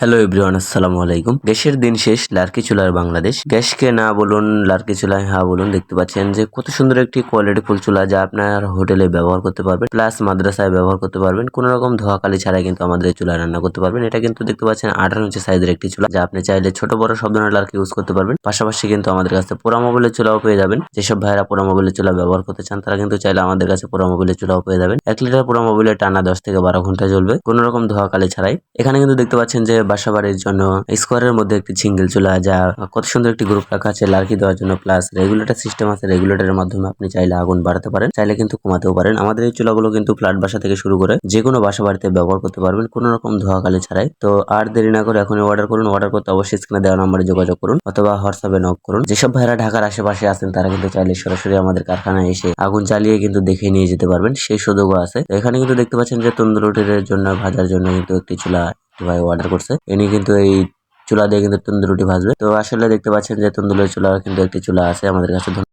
Hello everyone, আসসালামু আলাইকুম। গ্যাসের দিন শেষ, লার্কি চুলার বাংলাদেশ। গ্যাসকে না বলুন, লার্কি চুলায় হ্যাঁ বলুন। দেখতে পাচ্ছেন যে কত সুন্দর একটি কোয়ালিটি ফুল চুলা, যা আপনার হোটেলে ব্যবহার করতে পারবেন, প্লাস মাদ্রাসায় ব্যবহার করতে পারবেন। কোনো রকম ধোয়াকালি ছাড়াই কিন্তু আমাদের এই চুলায় রান্না করতে পারবেন। এটা কিন্তু দেখতে পাচ্ছেন 18 ইঞ্চি সাইজের একটি চুলা, যা আপনি চাইলে ছোট বড় সব ধরনের লার্কি ইউজ করতে পারবেন। পাশাপাশি কিন্তু আমাদের কাছে পোড়া মোবাইলের চুলাও পেয়ে যাবেন। যেসব ভাইরা পোড়া মোবাইলের চুলা ব্যবহার করতে চান, তারা কিন্তু চাইলে আমাদের কাছে পোড়া মোবাইলের চুলাও পেয়ে যাবেন। 1 লিটার পোড়া মোবাইলে টানা 10 থেকে 12 ঘন্টা জ্বলবে, কোনো রকম ধোয়াকালি ছাড়াই। এখানে কিন্তু দেখতে পাচ্ছেন যে বাসা বাড়ির জন্য স্কোয়ারের মধ্যে একটি সিঙ্গেল চুলা, যা কত সুন্দর একটি গ্রুপ রাখা আছে লার্কি দেওয়ার জন্য, প্লাস রেগুলেটর সিস্টেম আছে। রেগুলেটরের মাধ্যমে আপনি চাইলে আগুন বাড়াতে পারেন, চাইলে কিন্তু কমাতেও পারেন। আমাদের এই চুলাগুলো কিন্তু ফ্ল্যাট বাসা থেকে শুরু করে যে কোনো বাসা বাড়িতে ব্যবহার করতে পারবেন, কোনো রকম ধোয়াকালি ছাড়াই। তো আর দেরি না করে এখনই অর্ডার করুন। অর্ডার করতে অবশ্যই স্ক্রিনে দেওয়া নম্বরে যোগাযোগ করুন অথবা হোয়াটসঅ্যাপে নক করুন। যেসব ভাইরা ঢাকার আশেপাশে আছেন, তারা কিন্তু চাইলে সরাসরি আমাদের কারখানায় এসে আগুন জ্বালিয়ে কিন্তু দেখে নিয়ে যেতে পারবেন, সেই সুযোগও আছে। তো এখানে কিন্তু দেখতে পাচ্ছেন যে তন্দুর রুটির জন্য, ভাজার জন্য কিন্তু একটি চুলা ভাই অর্ডার করছে। ইনি কিন্তু এই চুলা দিয়ে কিন্তু তন্দুর রুটি ভাজবে। তো আসলে দেখতে পাচ্ছেন যে তন্দুরের চুলা কিন্তু একটি চুলা আছে আমাদের কাছে।